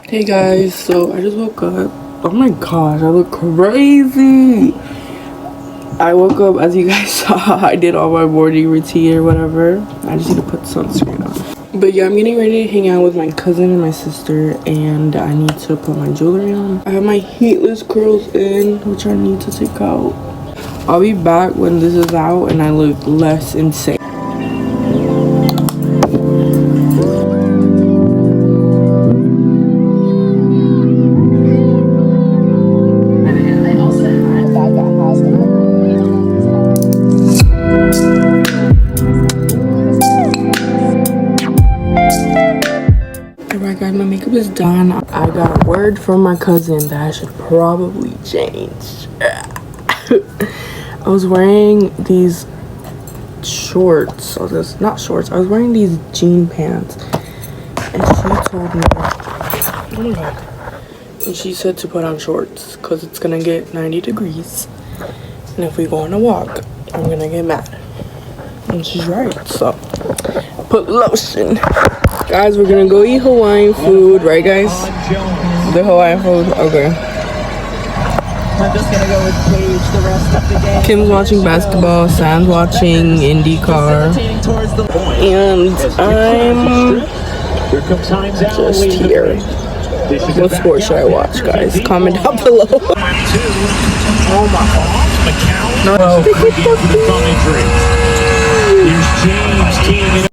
Hey guys, so I just woke up. Oh my gosh, I look crazy. I woke up, as you guys saw, I did all my morning routine or whatever. I just need to put sunscreen on. But yeah, I'm getting ready to hang out with my cousin and my sister, and I need to put my jewelry on. I have my heatless curls in, which I need to take out. I'll be back when this is out and I look less insane. Alright guys, my makeup is done. I got word from my cousin that I should probably change. I was wearing these shorts. Not shorts. I was wearing these jean pants. And she told me, oh my god. And she said to put on shorts because it's gonna get 90 degrees. And if we go on a walk, I'm gonna get mad. And she's right, so put lotion. Guys, we're gonna go eat Hawaiian food, right guys? The Hawaiian food, okay. I'm just gonna go with Paige the rest of the day. Kim's watching basketball, Sam's watching IndyCar, and I'm just here. What sport should I watch, guys? Comment down below. Oh my god. No. Here's James teeing it.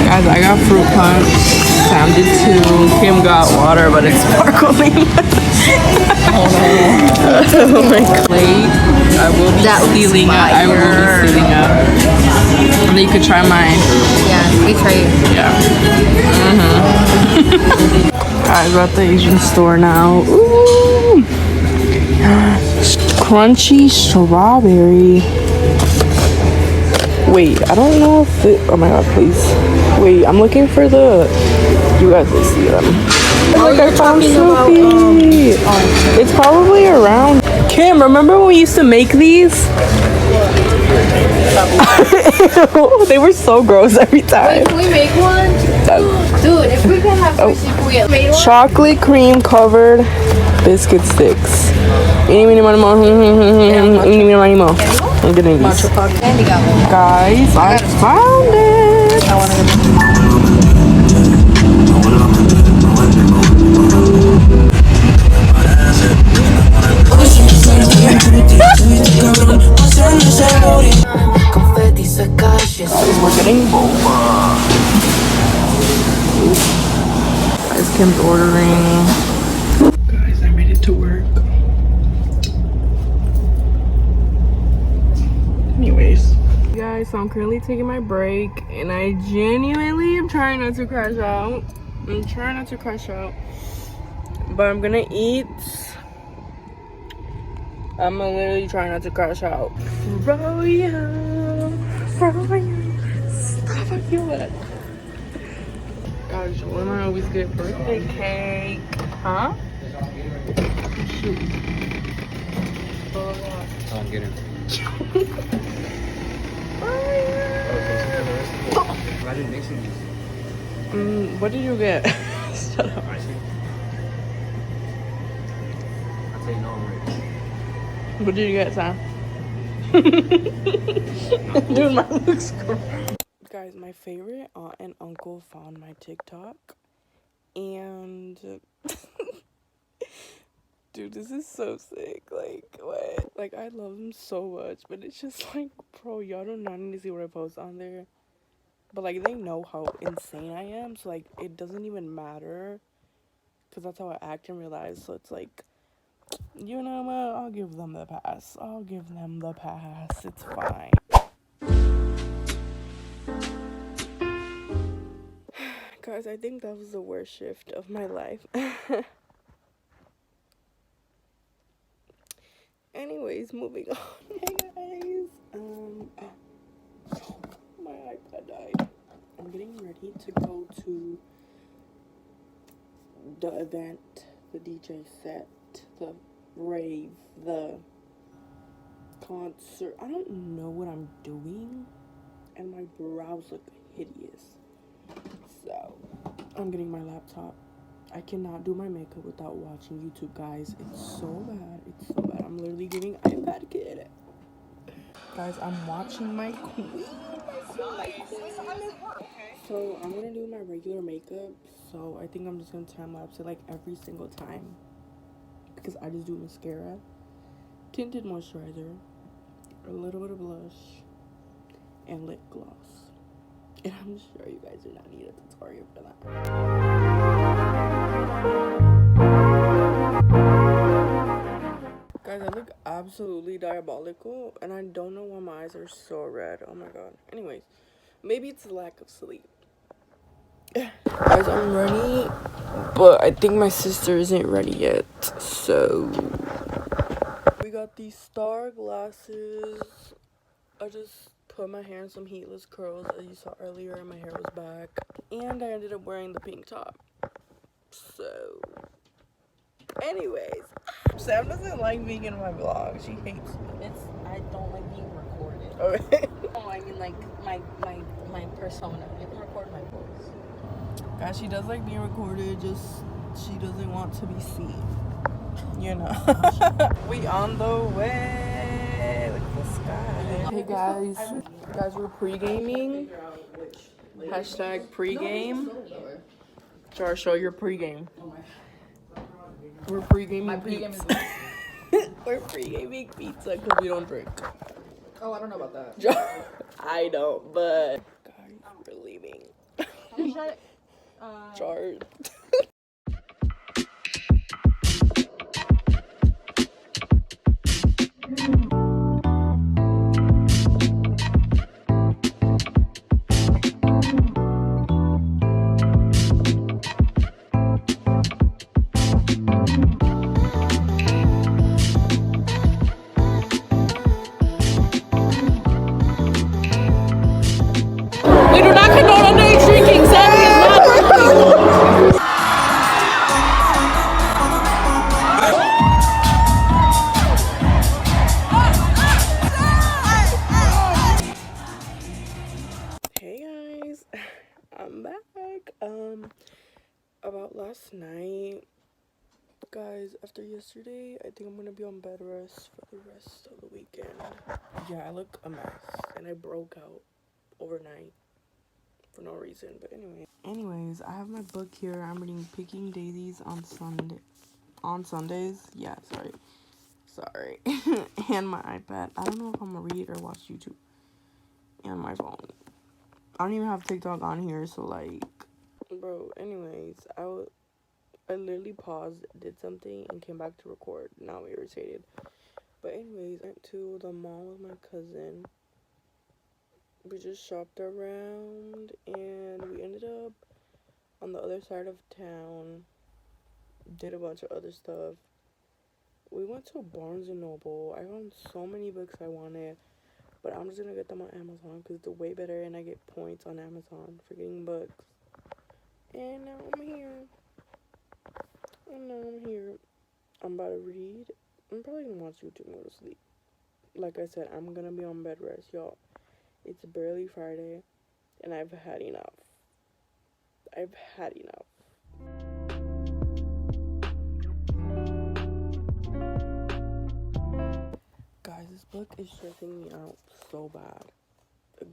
Guys, I got fruit punch. Sam did too. Kim got water, but it's sparkling. Oh my plate. I will be stealing up. I will be stealing up. And then you could try mine. Yeah, we try it. Yeah. Guys, we're at the Asian store now. Ooh. Crunchy strawberry. Wait, I don't know if it, oh my god, please. Wait, I'm looking for the, you guys will see them. Like I found Sophie. It's probably around. Kim, remember when we used to make these? They were so gross every time. Can we make one? Dude, if we can have sushi, we made one. Chocolate cream covered biscuit sticks. Eeny, meeny, miny, moe. Eeny, meeny, miny, moe. I'm getting these. Guys, I found it. I want to We're getting boba. Guys, Kim's ordering. Guys, I made it to work. Anyways. Guys, so I'm currently taking my break and I genuinely am trying not to crash out. But I'm gonna eat. I'm gonna literally try not to crash out. Froyo. Stop, I feel it. Guys, Joel and I always get birthday cake. Huh? Shoot. I'm getting. I didn't mix it. What did you get? Shut up. I'll tell you no, I'm rich. What did you get, Sam? Dude, my looks gross. Guys, my favorite aunt and uncle found my TikTok. And... dude, this is so sick. Like, what? Like, I love them so much. But it's just like, bro, y'all do not need to see what I post on there. But, like, they know how insane I am. So, like, it doesn't even matter. Because that's how I act in real life. So, it's like... you know what? I'll give them the pass. It's fine. Guys, I think that was the worst shift of my life. Anyways, moving on. Hey guys. My iPad died. I'm getting ready to go to the event, the DJ set, the rave, the concert. I don't know what I'm doing, and my brows look hideous. So, I'm getting my laptop. I cannot do my makeup without watching YouTube, guys. It's so bad. It's so bad. I'm literally giving iPad kid. Guys, I'm watching my queen. So, I'm gonna do my regular makeup. So, I think I'm just gonna time lapse it like every single time. Because I just do mascara, tinted moisturizer, a little bit of blush, and lip gloss. And I'm sure you guys do not need a tutorial for that. Guys, I look absolutely diabolical, and I don't know why my eyes are so red. Oh my god. Anyways, maybe it's the lack of sleep. Guys, I'm ready, but I think my sister isn't ready yet. So, we got these star glasses. I just put my hair in some heatless curls, as you saw earlier, and my hair was back. And I ended up wearing the pink top. So, anyways, Sam doesn't like being in my vlog. She hates me. I don't like being recorded. Okay. Oh, I mean like my persona. You can record my voice. Guys, she does like being recorded, just she doesn't want to be seen. You know. We on the way. Look at the sky. Hey guys. Guys, we're pre-gaming. Hashtag pre-game. Jar, show your pre-game. We're pre-gaming pizza. We're pre-gaming pizza because we don't drink. Oh, I don't know about that. Jar, I don't, but guys, we're leaving. Jar. I'm back. About last night, guys, after yesterday, I think I'm gonna be on bed rest for the rest of the weekend. Yeah, I look a mess, and I broke out overnight for no reason, but anyways, I have my book here. I'm reading Picking Daisies on Sundays. Yeah, sorry. And my iPad. I don't know if I'm gonna read or watch YouTube. And my phone. I don't even have TikTok on here, so like, bro, anyways, I literally paused, did something, and came back to record. Now I'm irritated. But anyways, I went to the mall with my cousin. We just shopped around, and we ended up on the other side of town. Did a bunch of other stuff. We went to Barnes & Noble. I found so many books I wanted. But I'm just gonna get them on Amazon because it's way better, and I get points on Amazon for getting books. And now I'm here. I'm about to read. I'm probably gonna watch YouTube and go to sleep. Like I said, I'm gonna be on bed rest, y'all. It's barely Friday, and I've had enough. Guys, this book is stressing me out so bad.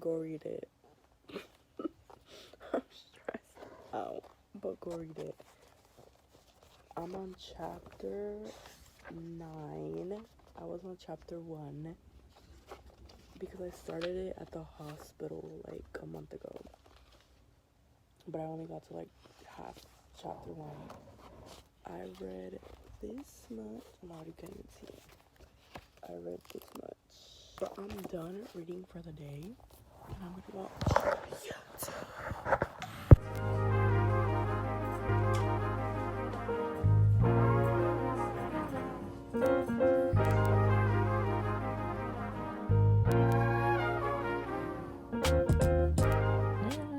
Go read it. I'm stressed out, but go read it. I'm on chapter 9. I was on chapter 1 because I started it at the hospital like a month ago. But I only got to like half chapter 1. I read this much. I'm already can't even see it. I read this much. But I'm done reading for the day. And I'm gonna watch YouTube.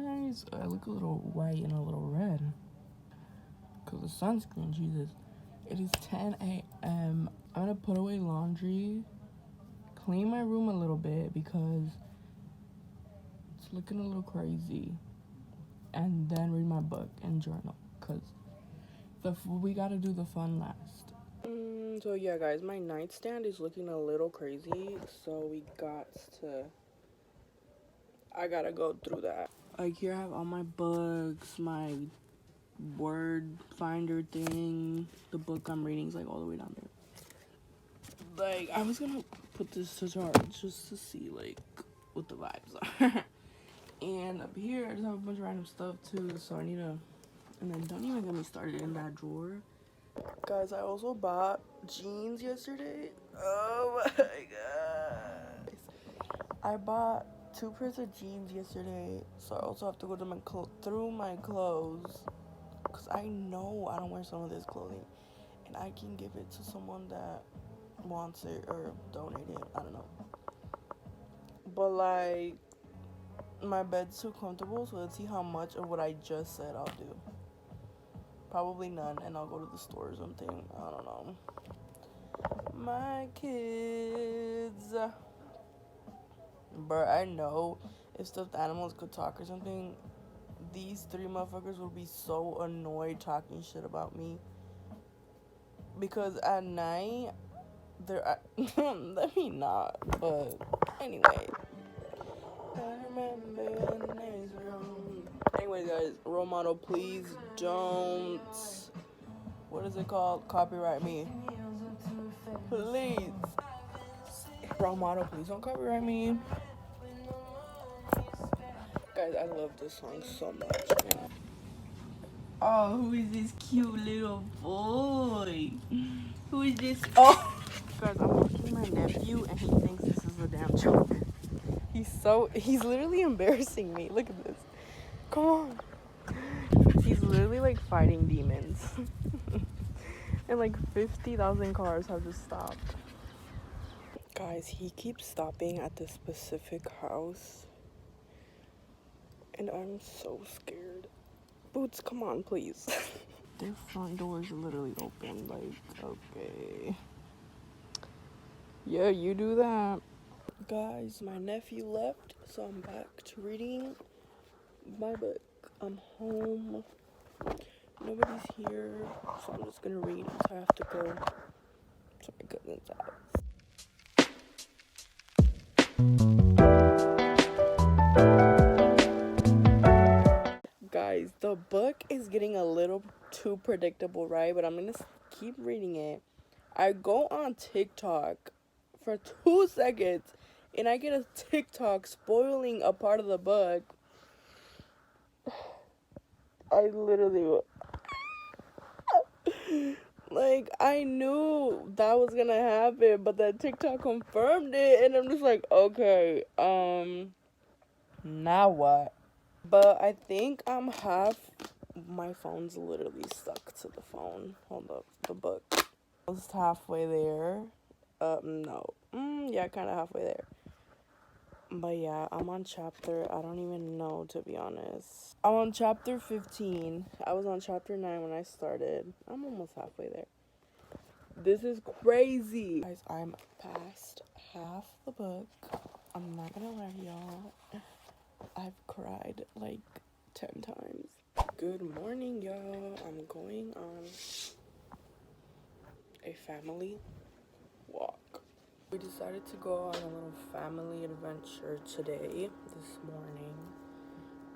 Guys, I look a little white and a little red. Because the sunscreen, Jesus. It is 10 a.m. I'm gonna put away laundry clean my room a little bit because it's looking a little crazy. And then read my book and journal because we gotta do the fun last. So yeah, guys, my nightstand is looking a little crazy, so I gotta go through that. Like, here I have all my books, my word finder thing, the book I'm reading is like all the way down there. Like, I was gonna put this to charge just to see like what the vibes are. And up here I just have a bunch of random stuff too, so I need to, and then don't even get me started in that drawer. Guys, I also bought jeans yesterday. Oh my god. I bought 2 pairs of jeans yesterday, so I also have to go to through my clothes because I know I don't wear some of this clothing and I can give it to someone that wants it or donate it. I don't know. But like, my bed's too comfortable, so let's see how much of what I just said I'll do. Probably none, and I'll go to the store or something. I don't know. My kids. But I know if stuffed animals could talk or something, these 3 motherfuckers would be so annoyed talking shit about me. Because at night, let me not, but anyway. Anyway, guys, role model, please don't, what is it called? Copyright me. Please. Role model, please don't copyright me. Guys, I love this song so much. Oh, who is this cute little boy? Who is this? Oh! Guys, I'm watching my nephew and he thinks this is a damn joke. He's literally embarrassing me. Look at this. Come on. He's literally like fighting demons. And like 50,000 cars have just stopped. Guys, he keeps stopping at this specific house. And I'm so scared. Boots, come on, please. Their front door is literally open. Like, okay. Yeah, you do that. Guys, my nephew left, so I'm back to reading my book. I'm home. Nobody's here, so I'm just gonna read until I have to go to my cousin's house. Guys, the book is getting a little too predictable, right? But I'm gonna keep reading it. I go on TikTok for 2 seconds and I get a TikTok spoiling a part of the book. I literally, like, I knew that was gonna happen, but then TikTok confirmed it, and I'm just like, okay, now what? But I think I'm my phone's literally stuck to the phone. Hold up, the book. Almost halfway there. No. Yeah, kind of halfway there. But yeah, I'm on chapter, I don't even know, to be honest. I'm on chapter 15. I was on chapter 9 when I started. I'm almost halfway there. This is crazy. Guys, I'm past half the book. I'm not gonna lie to y'all. I've cried like 10 times. Good morning, y'all. I'm going on a family walk. We decided to go on a little family adventure today, this morning,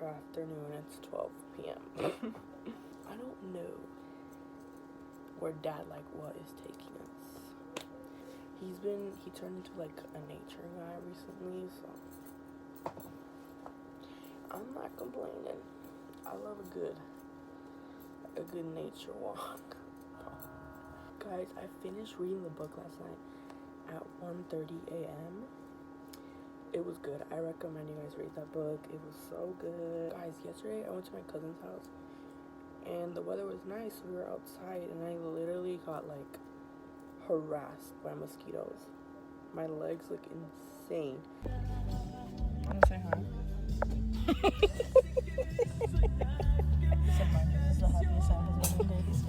or afternoon. It's 12 p.m. I don't know where Dad, is taking us. He turned into, a nature guy recently, so I'm not complaining. I love a good nature walk. Guys, I finished reading the book last night at 1:30 a.m. It was good. I recommend you guys read that book. It was so good. Guys, yesterday I went to my cousin's house and the weather was nice. We were outside and I literally got harassed by mosquitoes. My legs look insane. Wanna say hi? This is the happiest sound of the days.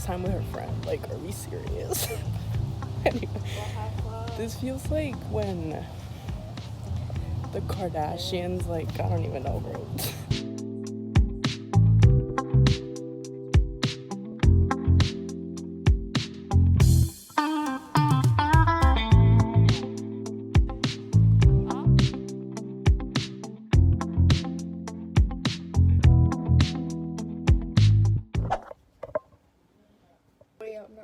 FaceTime with her friend. Like, are we serious? Anyway, this feels like when the Kardashians, like, I don't even know, bro.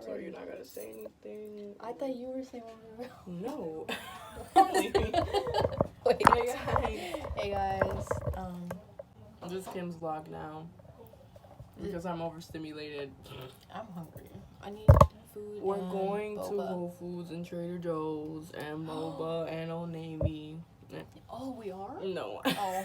So you're not gonna say anything? I thought you were saying one. No. Wait. Hey guys. Hey guys. This is Kim's vlog now. Because I'm overstimulated. I'm hungry. I need food. We're and going to boba. Whole Foods and Trader Joe's and Boba and Old Navy. Oh, we are? No. Oh.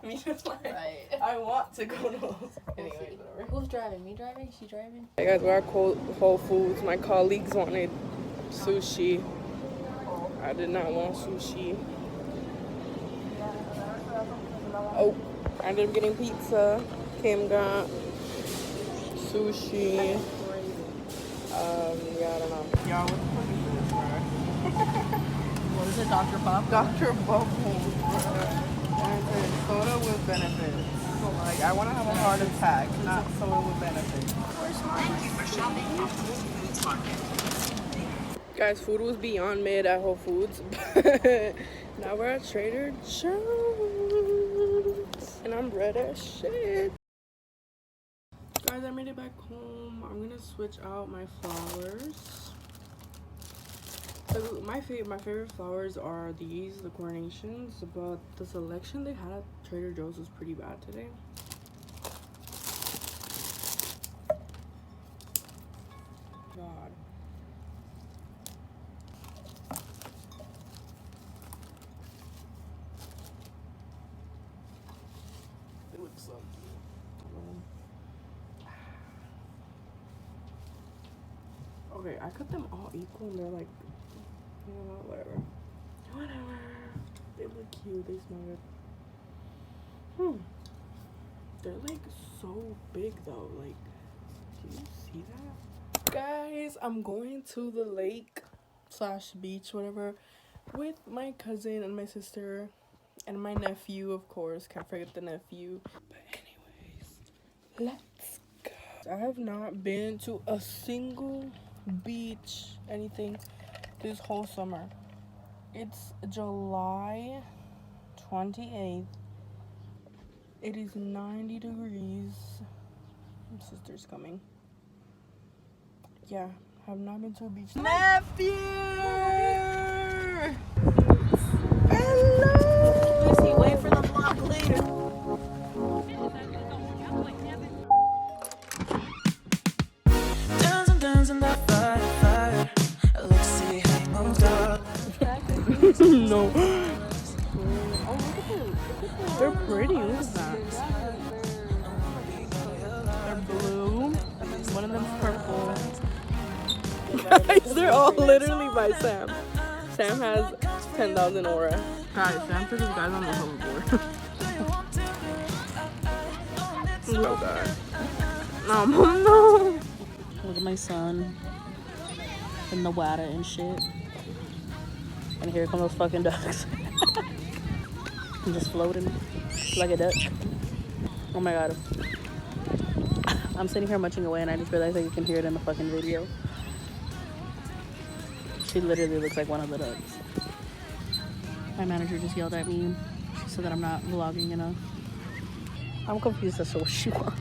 Me just like, Right. I want to go to those. Anyway, whatever. Who's driving? Me driving? She driving? Hey guys, we're at Whole Foods. My colleagues wanted sushi. I did not want sushi. Oh, I ended up getting pizza. Kim got sushi. Yeah, I don't know. Y'all, what the fuck is this, bro? What is it, Dr. Pop? Dr. Bubbles, bro. And it says soda with benefits. So, like, I want to have a heart attack, not soda with benefits. Thank you for shopping at Whole Foods Market. Guys, food was beyond mid at Whole Foods. Now we're at Trader Joe's. And I'm red as shit. Guys, I made it back home. I'm gonna switch out my flowers. My favorite flowers are these, the Coronations, but the selection they had at Trader Joe's was pretty bad today. God. It looks so cute. Okay, I cut them all equal and they're like, you know what, whatever. Whatever. They look cute, they smell good. They're like so big though, like, do you see that? Guys, I'm going to the lake / beach, whatever, with my cousin and my sister and my nephew, of course. Can't forget the nephew. But anyways, let's go. I have not been to a single beach, anything, this whole summer. It's July 28th. It is 90 degrees. My sister's coming. Yeah, have not been to a beach. Nephew! Hello! Is he wait for the vlog later? No. Oh, look at them. They're pretty. Look at that. They're blue. One of them's purple. Guys, they're all literally by Sam. Sam has 10,000 aura. Guys, Sam took his guys on the hoverboard. Oh god. No, no. Look at my son. And the water and shit. And here come those fucking ducks. I'm just floating like a duck. Oh my god. I'm sitting here munching away and I just realized that you can hear it in the fucking video. She literally looks like one of the ducks. My manager just yelled at me. She said that I'm not vlogging enough. I'm confused as to what she wants.